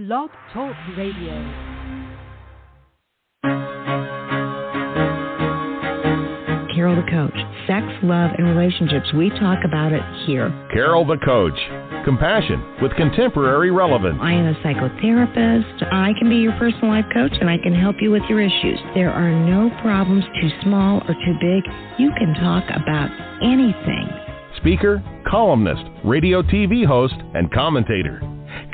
Blog Talk Radio. Carol the Coach. Sex, love, and relationships. We talk about it here. Carol the Coach. Compassion with contemporary relevance. I am a psychotherapist. I can be your personal life coach, and I can help you with your issues. There are no problems too small or too big. You can talk about anything. Speaker, columnist, radio TV host, and commentator.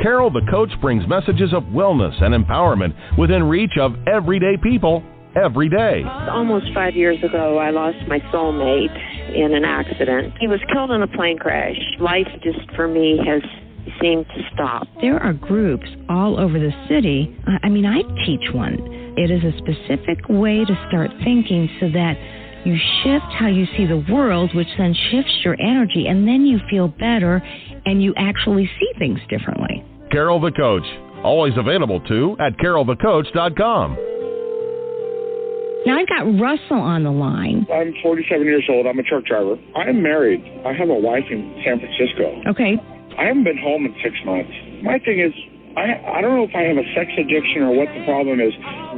Carol the Coach brings messages of wellness and empowerment within reach of everyday people every day. Almost 5 years ago, I lost my soulmate in an accident. He was killed in a plane crash. Life just, for me, has seemed to stop. There are groups all over the city. I teach one. It is a specific way to start thinking so that you shift how you see the world, which then shifts your energy, and then you feel better and you actually see things differently. Carol the Coach, always available too at carolthecoach.com. Now I've got Russell on the line. I'm 47 years old. I'm a truck driver. I am married. I have a wife in San Francisco. Okay. I haven't been home in 6 months. My thing is, I don't know if I have a sex addiction or what the problem is.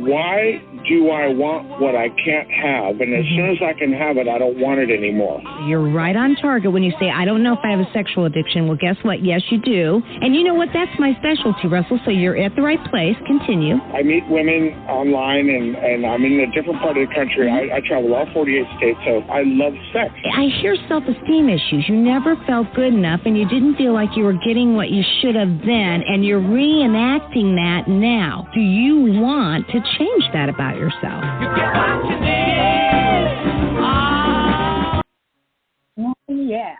Why do I want what I can't have? And as soon as I can have it, I don't want it anymore. You're right on target when you say, I don't know if I have a sexual addiction. Well, guess what? Yes, you do. And you know what? That's my specialty, Russell, so you're at the right place. Continue. I meet women online, and I'm in a different part of the country. I travel all 48 states, so I love sex. I hear self-esteem issues. You never felt good enough, and you didn't feel like you were getting what you should have then, and you're reenacting that now. Do you want to change that about yourself? You get what you need. Well, yeah,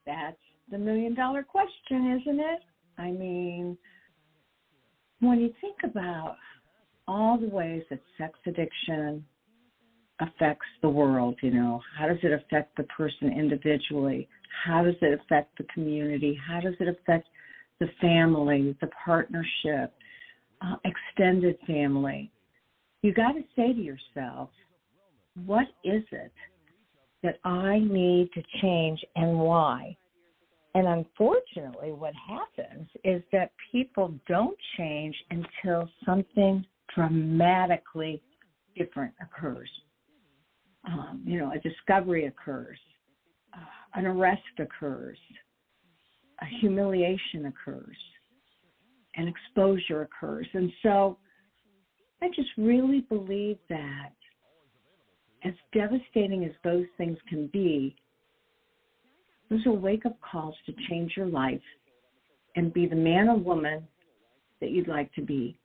that's the million-dollar question, isn't it? I mean, when you think about all the ways that sex addiction affects the world, how does it affect the person individually? How does it affect the community? How does it affect the family, the partnership, extended family? You got to say to yourself, what is it that I need to change and why? And unfortunately, what happens is that people don't change until something dramatically different occurs. A discovery occurs, an arrest occurs, a humiliation occurs, an exposure occurs. And so I just really believe that as devastating as those things can be, those are wake-up calls to change your life and be the man or woman that you'd like to be.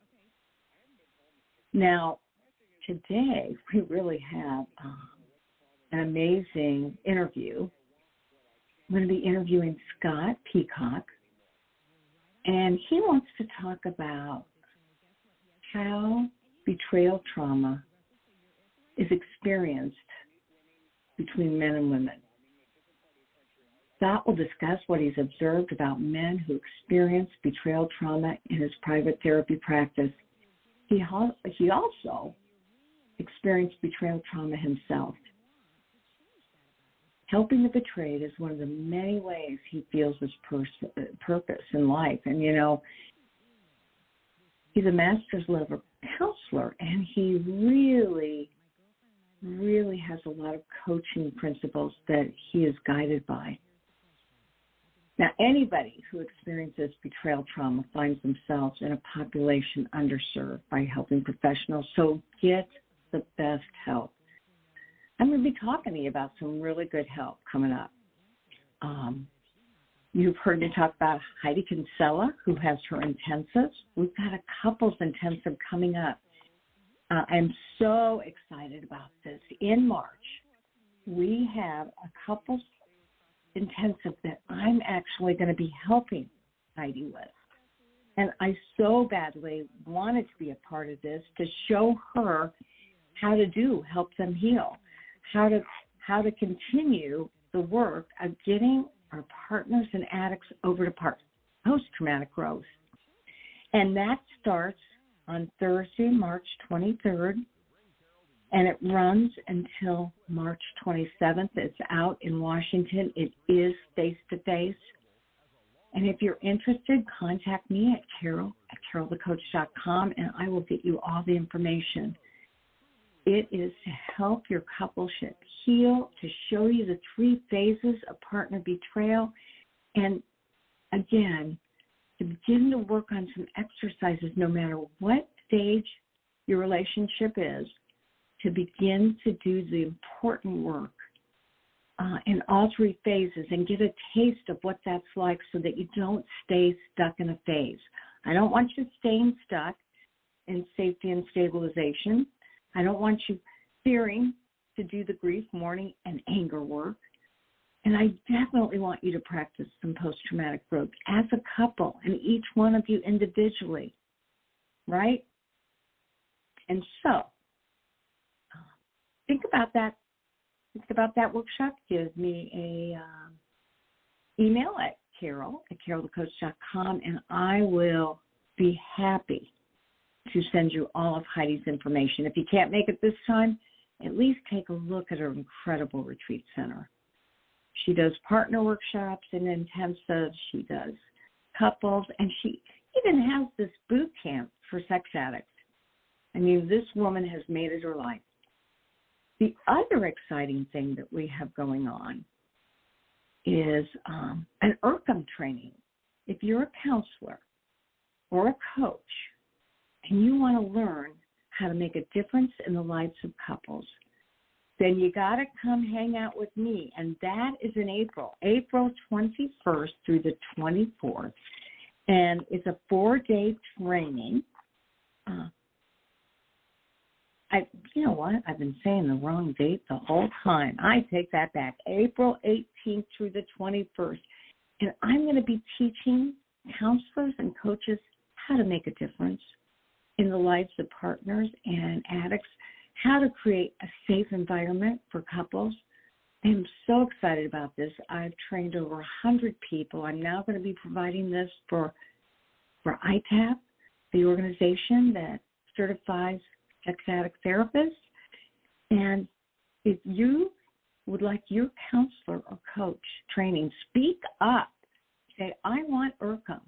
Now, today we really have an amazing interview. I'm going to be interviewing Scott Peacock, and he wants to talk about how betrayal trauma is experienced between men and women. Scott will discuss what he's observed about men who experience betrayal trauma in his private therapy practice. He also experienced betrayal trauma himself. Helping the betrayed is one of the many ways he feels his purpose in life. And, he's a master's level counselor, and he really, really has a lot of coaching principles that he is guided by. Now, anybody who experiences betrayal trauma finds themselves in a population underserved by helping professionals, so get the best help. I'm going to be talking to you about some really good help coming up. You've heard me talk about Heidi Kinsella, who has her intensives. We've got a couples intensive coming up. I'm so excited about this. In March, we have a couples intensive that I'm actually going to be helping Heidi with. And I so badly wanted to be a part of this to show her how to help them heal, how to continue the work of getting our partners and addicts over to post-traumatic growth. And that starts on Thursday, March 23rd, and it runs until March 27th. It's out in Washington. It is face-to-face. And if you're interested, contact me at carolthecoach.com, and I will get you all the information. It is to help your coupleship heal, to show you the 3 phases of partner betrayal, and again, to begin to work on some exercises no matter what stage your relationship is, to begin to do the important work in all 3 phases and get a taste of what that's like so that you don't stay stuck in a phase. I don't want you staying stuck in safety and stabilization. I don't want you fearing to do the grief, mourning, and anger work. And I definitely want you to practice some post-traumatic growth as a couple and each one of you individually, right? And so think about that. Think about that workshop. Give me a email at carolthecoach.com, and I will be happy to send you all of Heidi's information. If you can't make it this time, at least take a look at her incredible retreat center. She does partner workshops and intensives. She does couples, and she even has this boot camp for sex addicts. I mean, this woman has made it her life. The other exciting thing that we have going on is an IRCM training. If you're a counselor or a coach and you want to learn how to make a difference in the lives of couples, then you got to come hang out with me. And that is in April 21st through the 24th. And it's a 4-day training. You know what? I've been saying the wrong date the whole time. I take that back. April 18th through the 21st. And I'm going to be teaching counselors and coaches how to make a difference in the lives of partners and addicts, how to create a safe environment for couples. I am so excited about this. I've trained over 100 people. I'm now going to be providing this for ITAP, the organization that certifies sex addict therapists. And if you would like your counselor or coach training, speak up. Say, I want IRCM,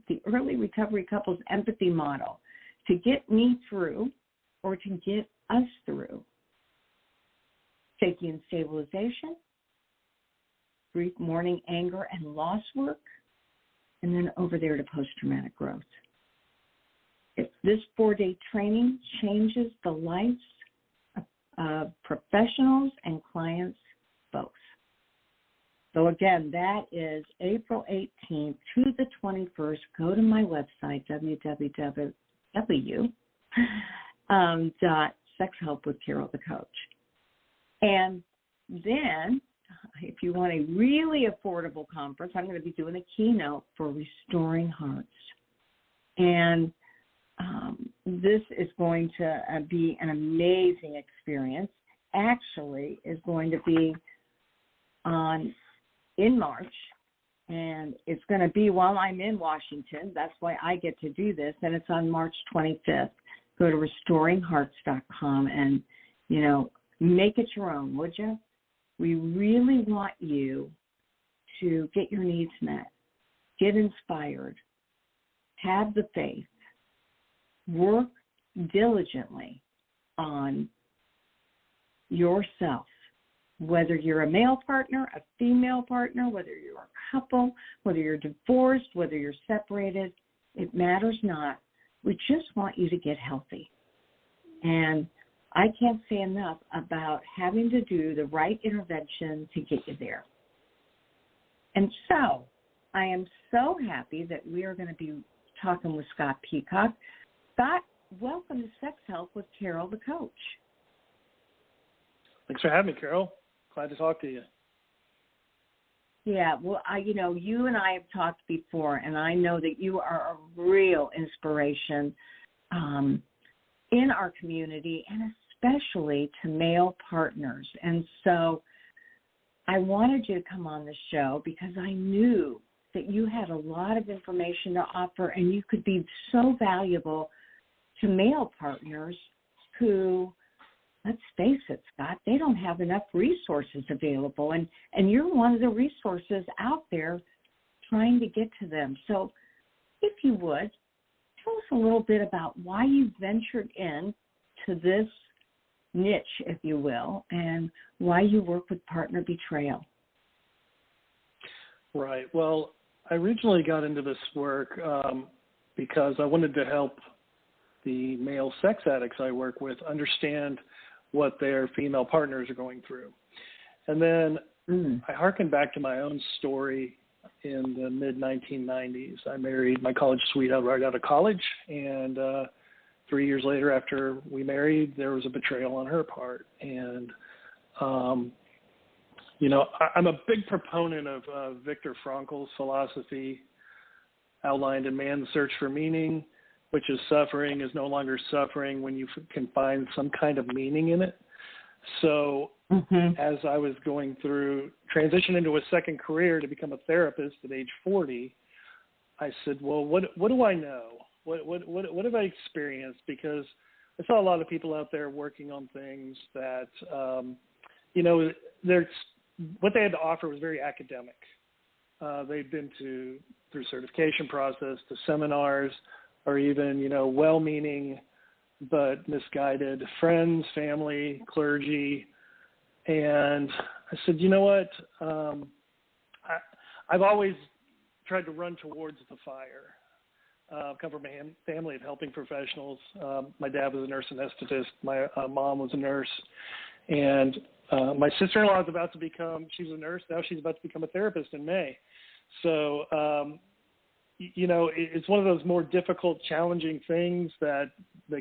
the Early Recovery Couples Empathy Model, to get me through or to get us through safety and stabilization, grief, mourning, anger, and loss work, and then over there to post-traumatic growth. This 4-day training changes the lives of professionals and clients both. So again, that is April 18th to the 21st. Go to my website, www.sexhelpwithcarolthecoach. And then, if you want a really affordable conference, I'm going to be doing a keynote for Restoring Hearts. And this is going to be an amazing experience. Actually, is going to be in March, and it's going to be while I'm in Washington. That's why I get to do this, and it's on March 25th. Go to restoringhearts.com and, make it your own, would you? We really want you to get your needs met, get inspired, have the faith, work diligently on yourself, whether you're a male partner, a female partner, whether you're a couple, whether you're divorced, whether you're separated, it matters not. We just want you to get healthy. And I can't say enough about having to do the right intervention to get you there. And so I am so happy that we are going to be talking with Scott Peacock. Scott, welcome to Sex Help with Carol the Coach. Thanks for having me, Carol. Glad to talk to you. Yeah, well, you and I have talked before, and I know that you are a real inspiration in our community, and especially to male partners. And so I wanted you to come on the show because I knew that you had a lot of information to offer, and you could be so valuable to male partners who, let's face it, Scott, they don't have enough resources available. And you're one of the resources out there trying to get to them. So if you would, tell us a little bit about why you ventured in to this niche, if you will, and why you work with partner betrayal. Right. Well, I originally got into this work because I wanted to help the male sex addicts I work with understand what their female partners are going through. And then I hearkened back to my own story in the mid-1990s. I married my college sweetheart right out of college, and 3 years later after we married, there was a betrayal on her part. And, I'm a big proponent of Viktor Frankl's philosophy outlined in Man's Search for Meaning, which is suffering is no longer suffering when you can find some kind of meaning in it. So as I was going through transition into a second career to become a therapist at age 40, I said, well, what do I know? What have I experienced? Because I saw a lot of people out there working on things that, what they had to offer was very academic. They'd been through certification process, to seminars, or even, well-meaning but misguided friends, family, clergy. And I said, you know what? I've always tried to run towards the fire. I've come from a family of helping professionals. My dad was a nurse anesthetist. My mom was a nurse. And my sister-in-law is about to she's a nurse. Now she's about to become a therapist in May. So, it's one of those more difficult, challenging things that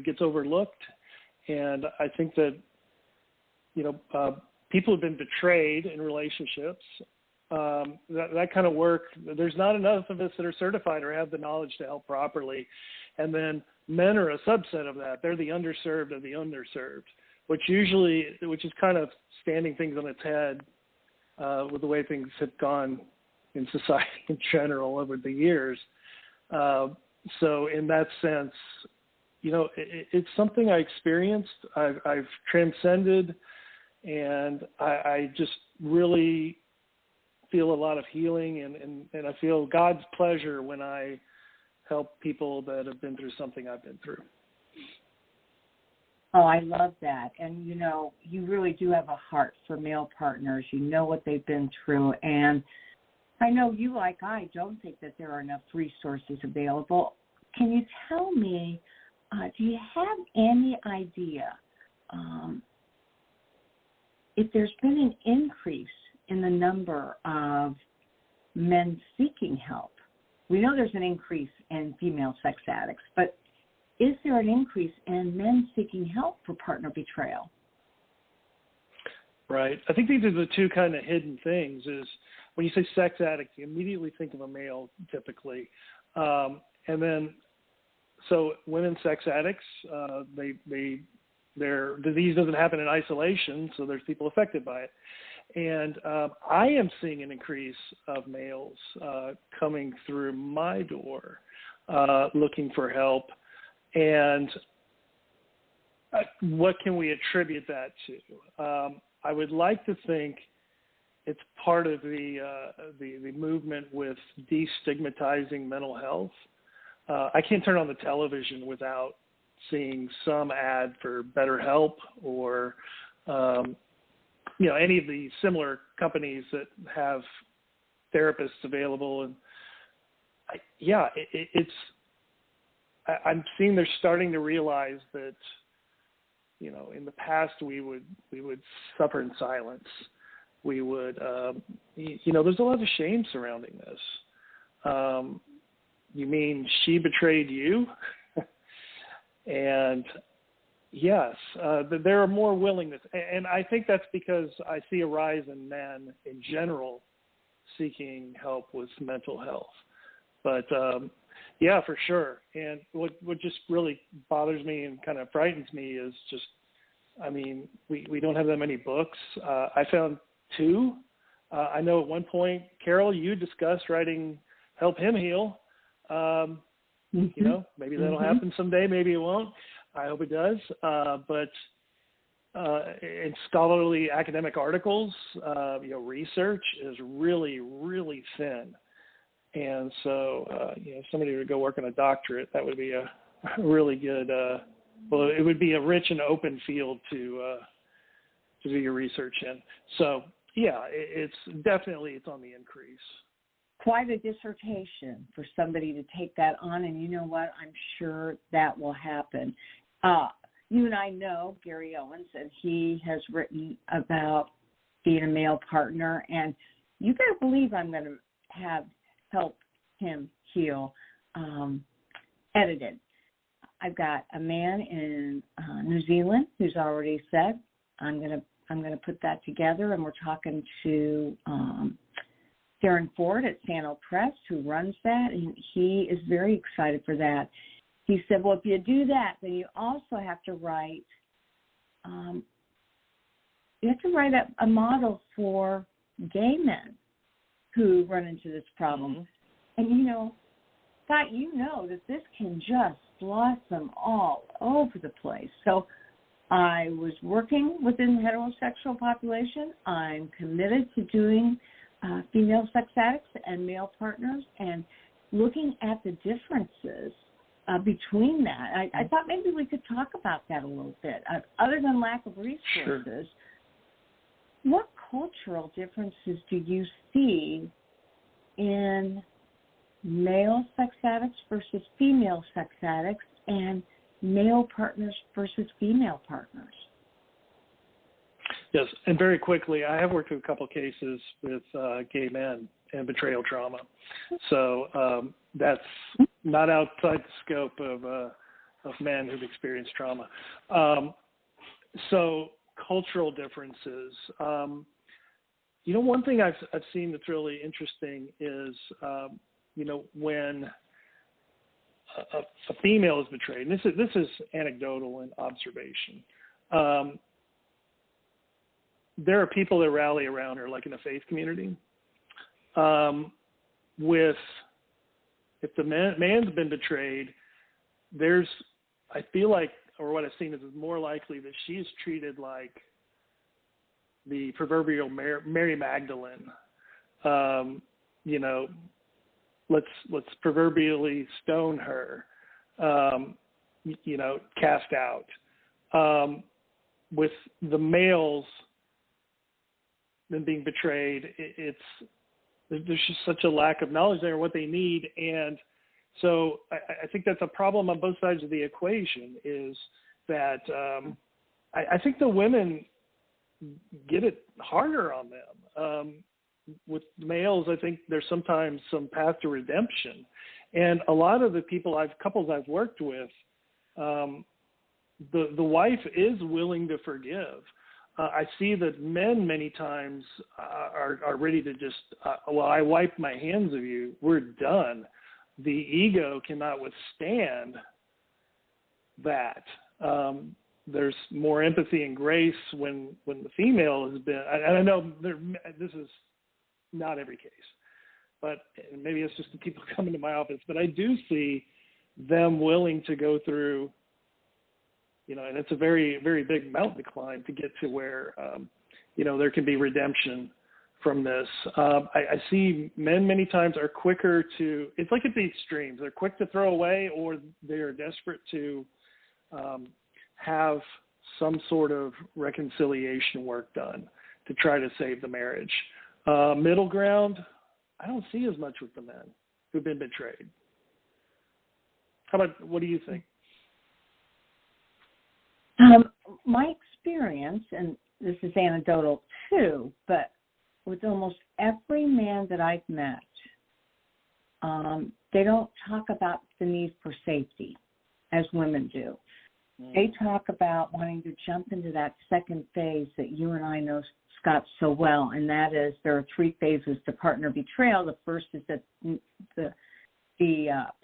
gets overlooked. And I think that, people have been betrayed in relationships. That kind of work, there's not enough of us that are certified or have the knowledge to help properly. And then men are a subset of that. They're the underserved of the underserved, which is kind of standing things on its head with the way things have gone in society in general over the years. So in that sense, it's something I experienced, I've transcended, and I just really feel a lot of healing, and I feel God's pleasure when I help people that have been through something I've been through. Oh, I love that. And, you really do have a heart for male partners. You know what they've been through. And I know you, like I, don't think that there are enough resources available. Can you tell me, do you have any idea if there's been an increase in the number of men seeking help? We know there's an increase in female sex addicts, but is there an increase in men seeking help for partner betrayal? Right. I think these are the two kind of hidden things. Is when you say sex addict, you immediately think of a male typically. And then, so women sex addicts, their disease doesn't happen in isolation, so there's people affected by it. And I am seeing an increase of males coming through my door looking for help. And what can we attribute that to? I would like to think it's part of the movement with destigmatizing mental health. I can't turn on the television without seeing some ad for BetterHelp or any of the similar companies that have therapists available. And I'm seeing they're starting to realize that, in the past we would suffer in silence. We would, there's a lot of shame surrounding this. You mean she betrayed you? And yes, there are more willingness. And I think that's because I see a rise in men in general seeking help with mental health. But yeah, for sure. And what just really bothers me and kind of frightens me is just, we don't have that many books. I found 2. I know at one point, Carol, you discussed writing Help Him Heal. Maybe that'll happen someday. Maybe it won't. I hope it does. But in scholarly academic articles, research is really, really thin. And so, somebody would go work on a doctorate, that would be a really good, it would be a rich and open field to do your research in. So, yeah, it's on the increase. Quite a dissertation for somebody to take that on, and you know what? I'm sure that will happen. You and I know Gary Owens, and he has written about being a male partner, and you better believe I'm going to have help him heal edited. I've got a man in New Zealand who's already said I'm going to put that together, and we're talking to Darren Ford at Sano Press, who runs that, and he is very excited for that. He said, well, if you do that, then you also have to write a model for gay men who run into this problem. Mm-hmm. And, Scott, that this can just blossom all over the place. So I was working within the heterosexual population. I'm committed to doing female sex addicts and male partners and looking at the differences between that. I thought maybe we could talk about that a little bit. Other than lack of resources, sure. What cultural differences do you see in male sex addicts versus female sex addicts and male partners versus female partners? Yes, and very quickly, I have worked with a couple of cases with gay men and betrayal trauma. So that's not outside the scope of men who've experienced trauma. So cultural differences. One thing I've seen that's really interesting is, when a female is betrayed, and this is anecdotal and observation. There are people that rally around her, like in the faith community. If the man's been betrayed, I feel like, or what I've seen is more likely that she's treated like the proverbial Mary Magdalene. Let's proverbially stone her, cast out. With the males then being betrayed, there's just such a lack of knowledge there of what they need. And so I think that's a problem on both sides of the equation, is that I think the women get it harder on them. With males, I think there's sometimes some path to redemption. And a lot of the couples I've worked with, the wife is willing to forgive. I see that men many times are ready to just, I wipe my hands of you, we're done. The ego cannot withstand that. There's more empathy and grace when the female has been, and I know this is not every case, but maybe it's just the people coming to my office, but I do see them willing to go through, and it's a very, very big mountain to climb to get to where, there can be redemption from this. I see men many times are quicker to, it's like at the extremes. They're quick to throw away, or they're desperate to have some sort of reconciliation work done to try to save the marriage. Middle ground, I don't see as much with the men who've been betrayed. What do you think? My experience, and this is anecdotal too, but with almost every man that I've met, they don't talk about the need for safety as women do. They talk about wanting to jump into that second phase that you and I know, Scott, so well, and that is there are 3 phases to partner betrayal. The first is that the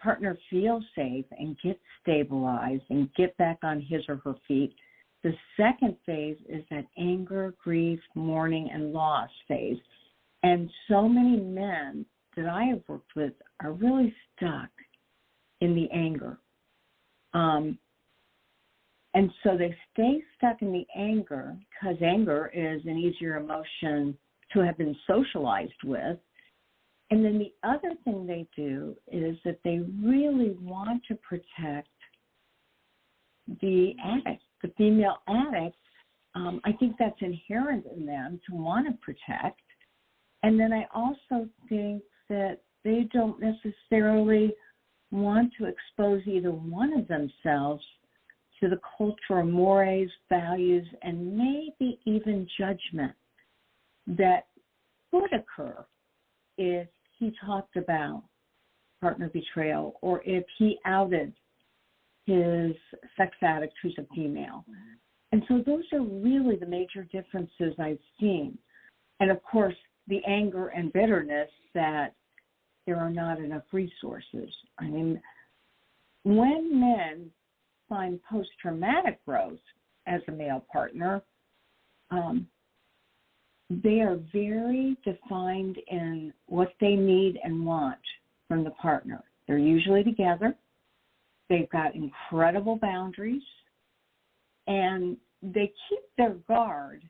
partner feels safe and gets stabilized and get back on his or her feet. The second phase is that anger, grief, mourning, and loss phase. And so many men that I have worked with are really stuck in the anger. And so they stay stuck in the anger because anger is an easier emotion to have been socialized with. And then the other thing they do is that they really want to protect the addict, the female addict. I think that's inherent in them to want to protect. And then I also think that they don't necessarily want to expose either one of themselves to the cultural mores, values, and maybe even judgment that could occur if he talked about partner betrayal or if he outed his sex addict who's a female. And so those are really the major differences I've seen. And, of course, the anger and bitterness that there are not enough resources. I mean, when men find post-traumatic growth as a male partner, they are very defined in what they need and want from the partner. They're usually together. They've got incredible boundaries, and they keep their guard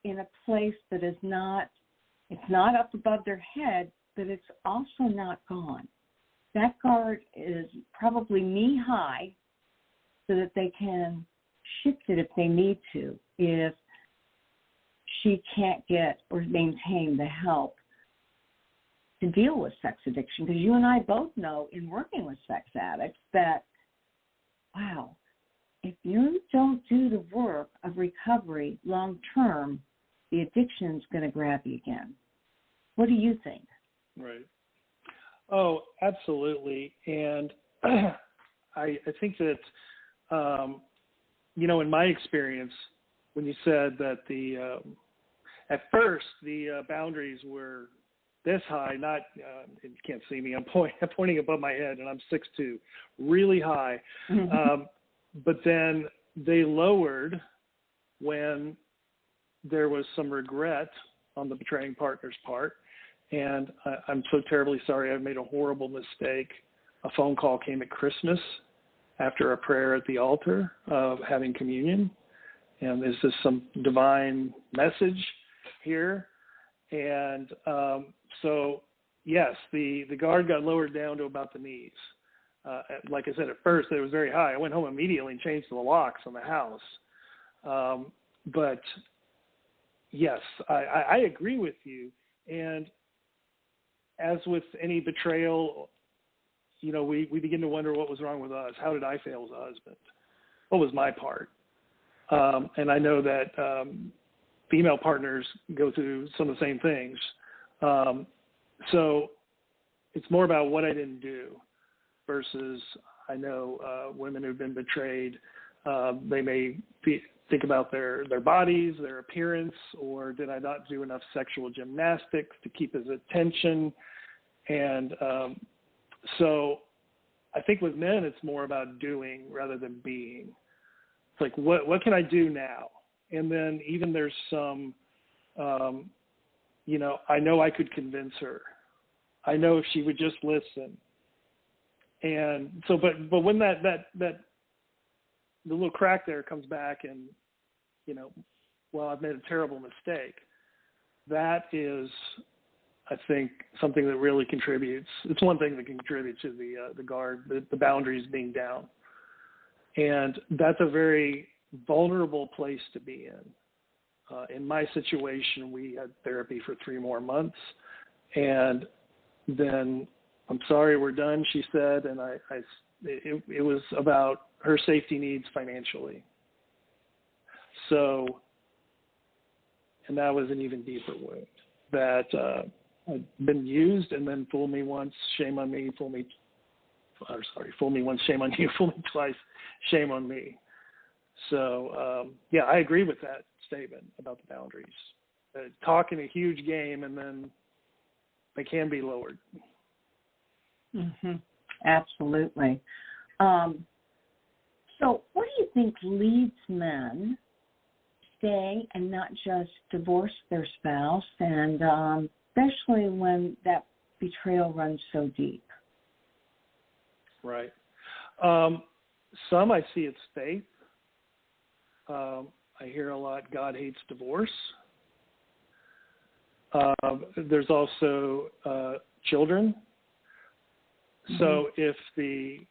in a place that is not, it's not up above their head, but it's also not gone. That guard is probably knee-high so that they can shift it if they need to, if she can't get or maintain the help to deal with sex addiction. Because you and I both know in working with sex addicts that, wow, if you don't do the work of recovery long-term, the addiction is going to grab you again. What do you think? Right. Oh, absolutely. And I think that, in my experience, when you said that at first the boundaries were this high, not, you can't see me, I'm pointing above my head, and I'm 6'2", really high. But then they lowered when there was some regret on the betraying partner's part. And I'm so terribly sorry. I've made a horrible mistake. A phone call came at Christmas after a prayer at the altar of having communion. And is this some divine message here? And so, yes, the guard got lowered down to about the knees. Like I said, at first it was very high. I went home immediately and changed the locks on the house. But yes, I agree with you. And as with any betrayal, we begin to wonder what was wrong with us. How did I fail as a husband? What was my part? And I know that female partners go through some of the same things. So it's more about what I didn't do versus I know women who've been betrayed, they may think about their bodies, their appearance, or did I not do enough sexual gymnastics to keep his attention? And so I think with men, it's more about doing rather than being. It's like, what can I do now? And then even there's some, I know I could convince her. I know if she would just listen. And so, but when that the little crack there comes back and, I've made a terrible mistake, that is, I think, something that really contributes. It's one thing that can contribute to the guard, the boundaries being down. And that's a very vulnerable place to be in. In my situation, we had therapy for 3 more months. And then, I'm sorry, we're done, she said. And it was about her safety needs financially. So, and that was an even deeper wound that I'd been used and then fool me once, shame on me, fool me once, shame on you, fool me twice, shame on me. So, I agree with that statement about the boundaries. Talking a huge game and then they can be lowered. Mm-hmm. Absolutely. So what do you think leads men stay and not just divorce their spouse, and especially when that betrayal runs so deep? Right. Some I see it's faith. I hear a lot, God hates divorce. There's also children. So if the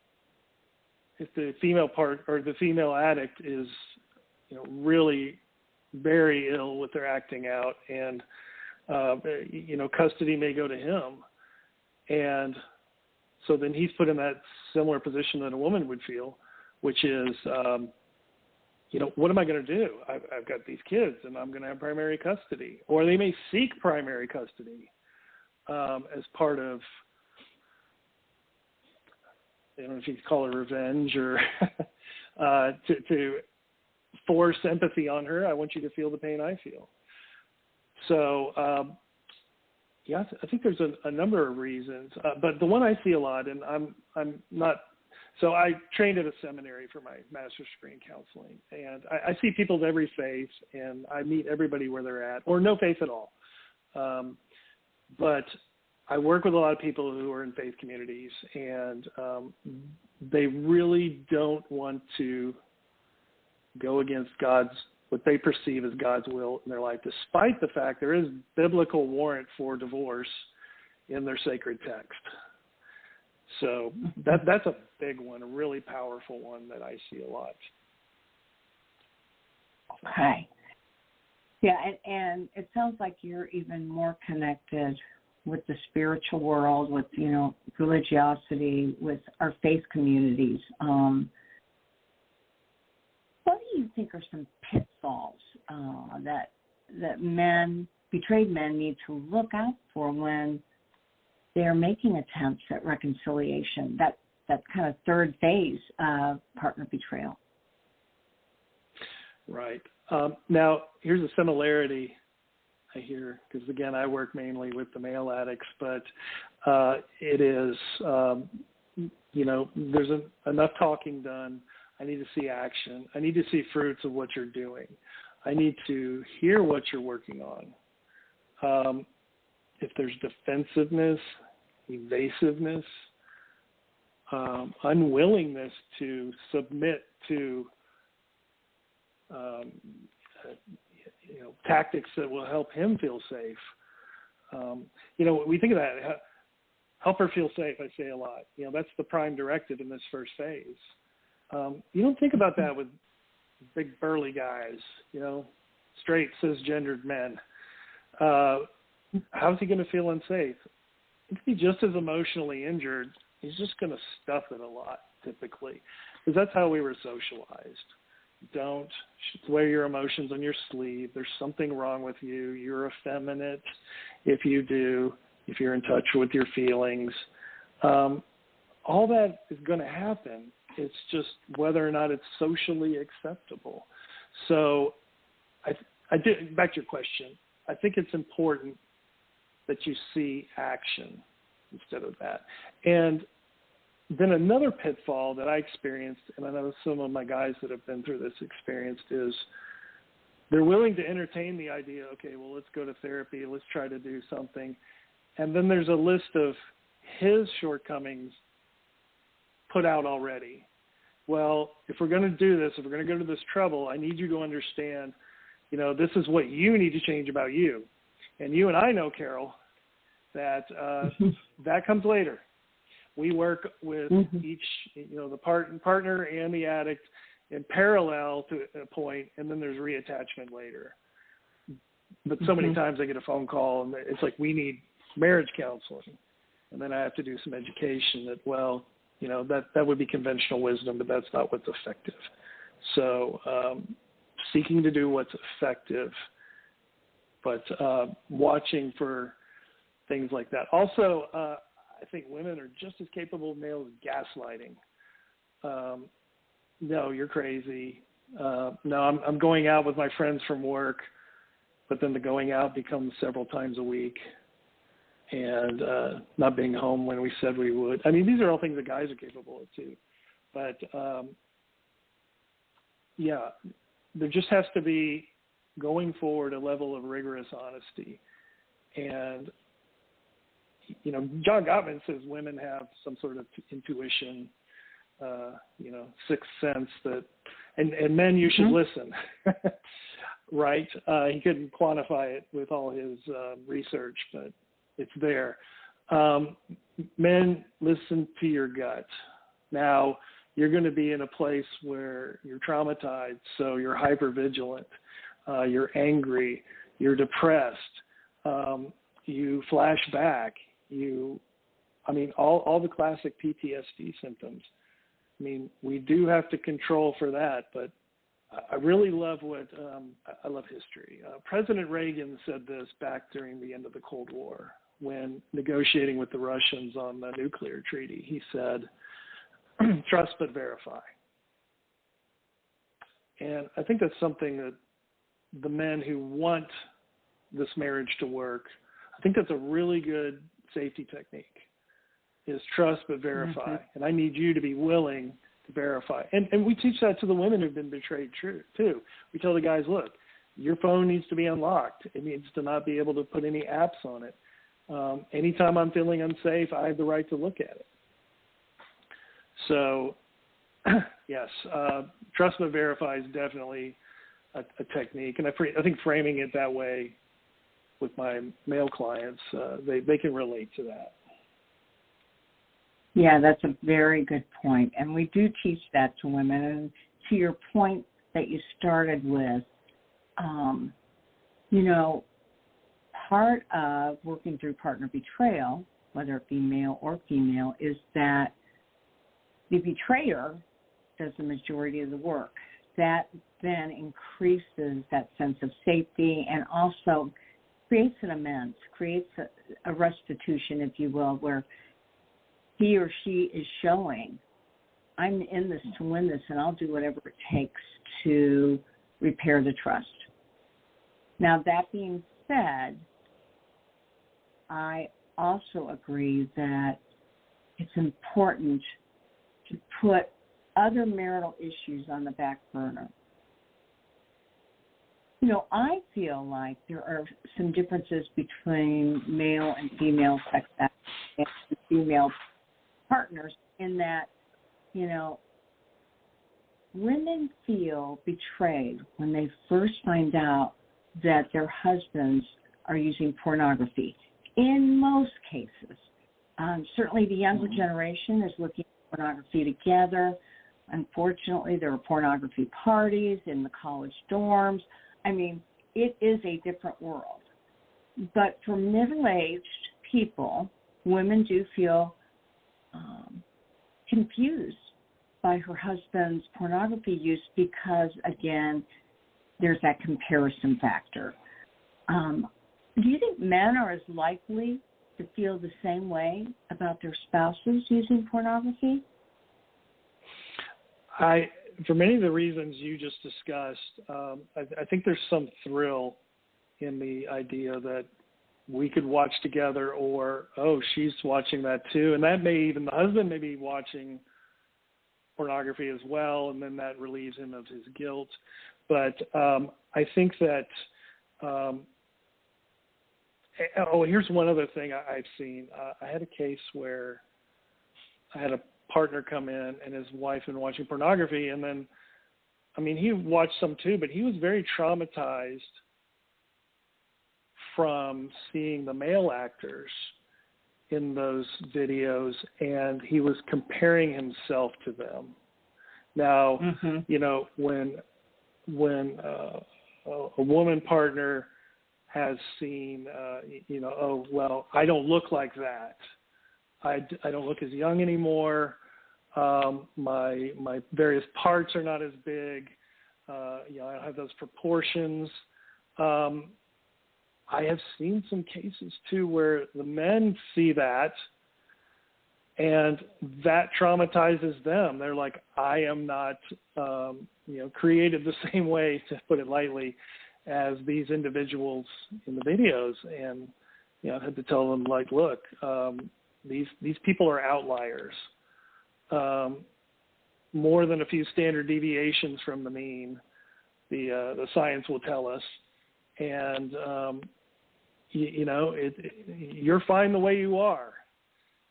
female part or the female addict is, really very ill with their acting out, and custody may go to him, and so then he's put in that similar position that a woman would feel, which is, what am I going to do? I've got these kids, and I'm going to have primary custody, or they may seek primary custody as part of, I don't know if you could call it revenge or to force empathy on her. I want you to feel the pain I feel. So, I think there's a number of reasons, but the one I see a lot, and I'm not. So I trained at a seminary for my master's degree in counseling, and I see people of every faith, and I meet everybody where they're at, or no faith at all. But I work with a lot of people who are in faith communities, and they really don't want to go against what they perceive as God's will in their life, despite the fact there is biblical warrant for divorce in their sacred text. So that's a big one, a really powerful one that I see a lot. Okay. Yeah, and it sounds like you're even more connected with the spiritual world, with, religiosity, with our faith communities. What do you think are some pitfalls that betrayed men need to look out for when they're making attempts at reconciliation, that kind of third phase of partner betrayal? Right. Now, here's a similarity I hear, because, again, I work mainly with the male addicts, but it is, there's enough talking done. I need to see action. I need to see fruits of what you're doing. I need to hear what you're working on. If there's defensiveness, evasiveness, unwillingness to submit to tactics that will help him feel safe. We think of that, help her feel safe, I say a lot. That's the prime directive in this first phase. You don't think about that with big burly guys, straight cisgendered men. How's he going to feel unsafe? If he's just as emotionally injured, he's just going to stuff it a lot, typically, because that's how we were socialized. Don't wear your emotions on your sleeve. There's something wrong with you. You're effeminate if you do, if you're in touch with your feelings. All that is going to happen. It's just whether or not it's socially acceptable. So back to your question, I think it's important that you see action instead of that. And then another pitfall that I experienced, and I know some of my guys that have been through this experienced, is they're willing to entertain the idea, okay, well, let's go to therapy, let's try to do something. And then there's a list of his shortcomings put out already. Well, if we're going to do this, if we're going to go to this trouble, I need you to understand, this is what you need to change about you. And you and I know, Carol, that that comes later. We work with each, the partner and the addict in parallel to a point, and then there's reattachment later. But so many times I get a phone call, and it's like, we need marriage counseling. And then I have to do some education that, well, that would be conventional wisdom, but that's not what's effective. So seeking to do what's effective, but watching for things like that. Also, I think women are just as capable of males gaslighting. No, you're crazy. No, I'm going out with my friends from work, but then the going out becomes several times a week, and not being home when we said we would. I mean, these are all things that guys are capable of too. But there just has to be, going forward, a level of rigorous honesty. And John Gottman says women have some sort of intuition, sixth sense that, and men, you should listen, right? He couldn't quantify it with all his research, but it's there. Men, listen to your gut. Now, you're going to be in a place where you're traumatized, so you're hypervigilant, you're angry, you're depressed, you flash back, all the classic PTSD symptoms. I mean, we do have to control for that, but I really love I love history. President Reagan said this back during the end of the Cold War when negotiating with the Russians on the nuclear treaty. He said, trust but verify. And I think that's something that the men who want this marriage to work, I think that's a really good safety technique, is trust but verify. Mm-hmm. And I need you to be willing to verify. And we teach that to the women who've been betrayed too. We tell the guys, look, your phone needs to be unlocked. It needs to not be able to put any apps on it. Anytime I'm feeling unsafe, I have the right to look at it. So, yes, trust but verify is definitely a technique. And I think framing it that way with my male clients, they can relate to that. Yeah, that's a very good point. And we do teach that to women. And to your point that you started with, part of working through partner betrayal, whether it be male or female, is that the betrayer does the majority of the work. That then increases that sense of safety and also creates an amends, creates a restitution, if you will, where he or she is showing, I'm in this to win this, and I'll do whatever it takes to repair the trust. Now, that being said, I also agree that it's important to put other marital issues on the back burner. I feel like there are some differences between male and female sex acts and female partners in that, women feel betrayed when they first find out that their husbands are using pornography. In most cases, certainly the younger generation is looking at pornography together. Unfortunately, there are pornography parties in the college dorms. I mean, it is a different world. But for middle-aged people, women do feel confused by her husband's pornography use because, again, there's that comparison factor. Do you think men are as likely to feel the same way about their spouses using pornography? For many of the reasons you just discussed, I think there's some thrill in the idea that we could watch together, or, oh, she's watching that too. And that the husband may be watching pornography as well, and then that relieves him of his guilt. But I think that, here's one other thing I've seen. I had a case where I had a partner come in and his wife had been watching pornography, and then, he watched some too, but he was very traumatized from seeing the male actors in those videos, and he was comparing himself to them. Now, when a woman partner has seen, oh, well, I don't look like that. I don't look as young anymore. My various parts are not as big. I don't have those proportions. I have seen some cases too where the men see that, and that traumatizes them. They're like, I am not, created the same way, to put it lightly, as these individuals in the videos. And, I had to tell them, like, look, these people are outliers. More than a few standard deviations from the mean, the science will tell us. And, you're fine the way you are.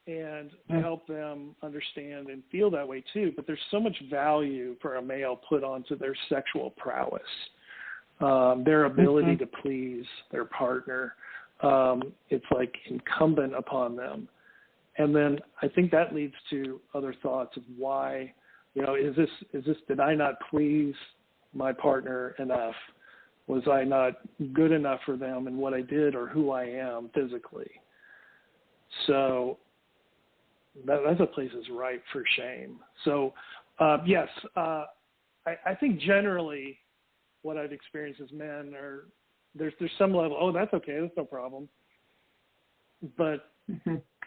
And to help them understand and feel that way too. But there's so much value for a male put onto their sexual prowess, their ability to please their partner, it's like incumbent upon them. And then I think that leads to other thoughts of why, is this, did I not please my partner enough? Was I not good enough for them in what I did or who I am physically? So that's a place that's ripe for shame. So, yes, I think generally what I've experienced as men are, there's some level, oh, that's okay, that's no problem. But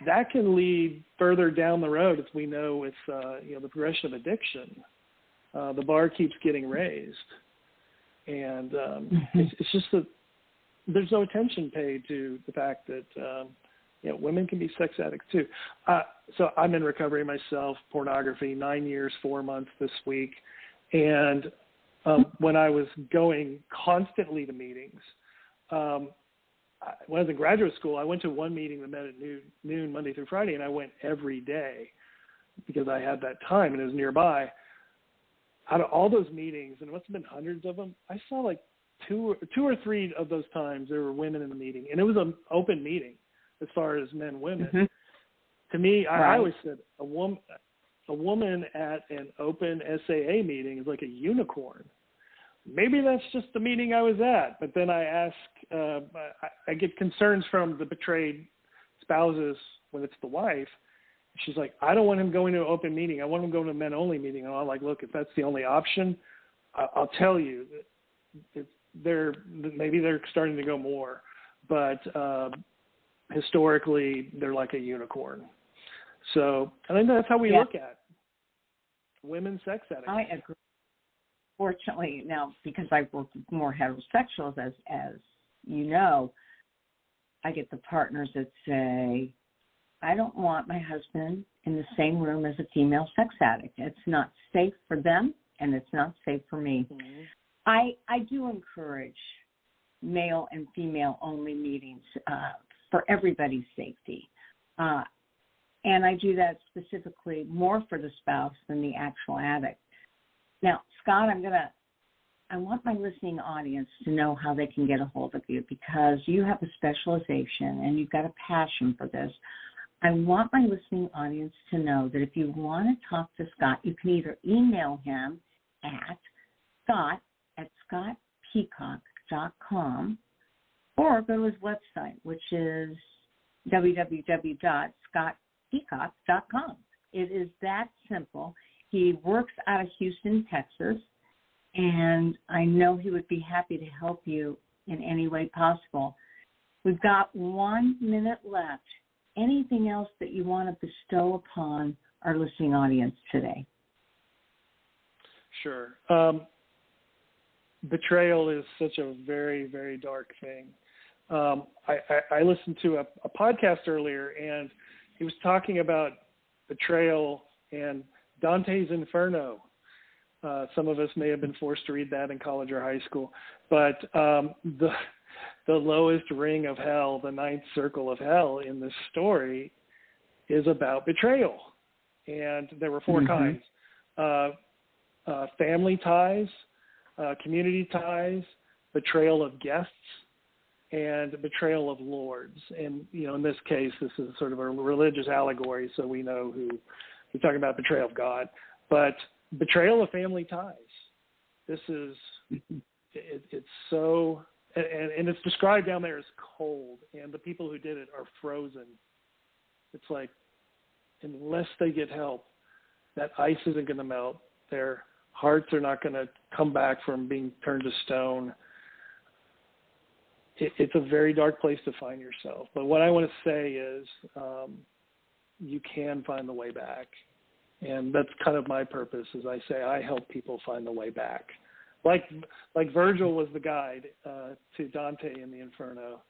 that can lead further down the road, as we know with the progression of addiction. The bar keeps getting raised, and it's just that there's no attention paid to the fact that women can be sex addicts too. So I'm in recovery myself, pornography, 9 years, 4 months this week, and when I was going constantly to meetings. When I was in graduate school, I went to one meeting that met at noon, Monday through Friday, and I went every day because I had that time and it was nearby. Out of all those meetings, and it must have been hundreds of them, I saw like two or three of those times there were women in the meeting, and it was an open meeting as far as men, women. To me, I always said a woman at an open SAA meeting is like a unicorn. Maybe that's just the meeting I was at, but then I ask, I get concerns from the betrayed spouses when it's the wife. She's like, I don't want him going to an open meeting. I want him going to a men-only meeting. And I'm like, look, if that's the only option, I'll tell you, maybe they're starting to go more, but historically they're like a unicorn. So I think that's how we look at women sex addicts. I agree. Fortunately, now, because I work with more heterosexuals, as you know, I get the partners that say, I don't want my husband in the same room as a female sex addict. It's not safe for them, and it's not safe for me. I do encourage male and female only meetings for everybody's safety. And I do that specifically more for the spouse than the actual addict. Now, Scott, I want my listening audience to know how they can get a hold of you, because you have a specialization and you've got a passion for this. I want my listening audience to know that if you want to talk to Scott, you can either email him at scott@scottpeacock.com or go to his website, which is www.scottpeacock.com. It is that simple. He works out of Houston, Texas, and I know he would be happy to help you in any way possible. We've got 1 minute left. Anything else that you want to bestow upon our listening audience today? Sure. Betrayal is such a very, very dark thing. I listened to a podcast earlier, and he was talking about betrayal and Dante's Inferno. Some of us may have been forced to read that in college or high school, but the lowest ring of hell, the ninth circle of hell in this story, is about betrayal. And there were four kinds: family ties, community ties, betrayal of guests, and betrayal of lords. And, in this case, this is sort of a religious allegory, so we know who we're talking about: betrayal of God. But betrayal of family ties. This is, it's so, and it's described down there as cold, and the people who did it are frozen. It's like, unless they get help, that ice isn't going to melt. Their hearts are not going to come back from being turned to stone. It's a very dark place to find yourself. But what I want to say is, you can find the way back. And that's kind of my purpose, as I say, I help people find the way back. Like Virgil was the guide to Dante in the Inferno.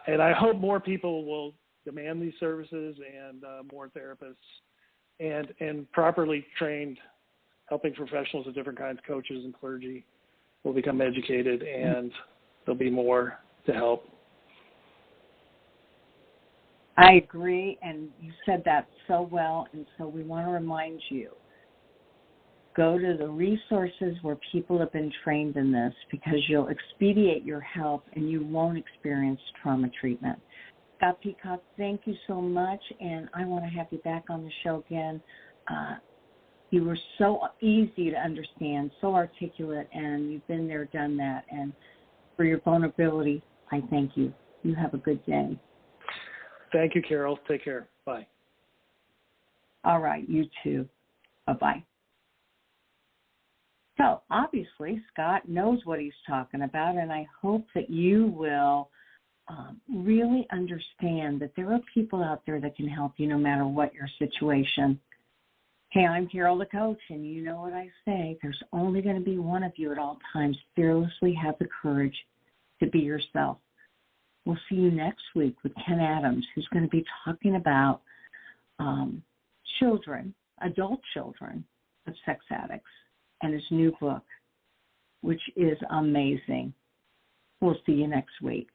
And I hope more people will demand these services, and more therapists and properly trained helping professionals of different kinds, coaches and clergy, will become educated, and there'll be more to help. I agree, and you said that so well, and so we want to remind you, Go to the resources where people have been trained in this, because you'll expedite your help and you won't experience trauma treatment. Scott Peacock, thank you so much, and I want to have you back on the show again. You were so easy to understand, so articulate, and you've been there, done that. And for your vulnerability, I thank you. You have a good day. Thank you, Carol. Take care. Bye. All right, you too. Bye-bye. So obviously, Scott knows what he's talking about, and I hope that you will really understand that there are people out there that can help you no matter what your situation. Hey, I'm Carol the Coach, and you know what I say. There's only going to be one of you at all times. Fearlessly have the courage to be yourself. We'll see you next week with Ken Adams, who's going to be talking about children, adult children of sex addicts, and his new book, which is amazing. We'll see you next week.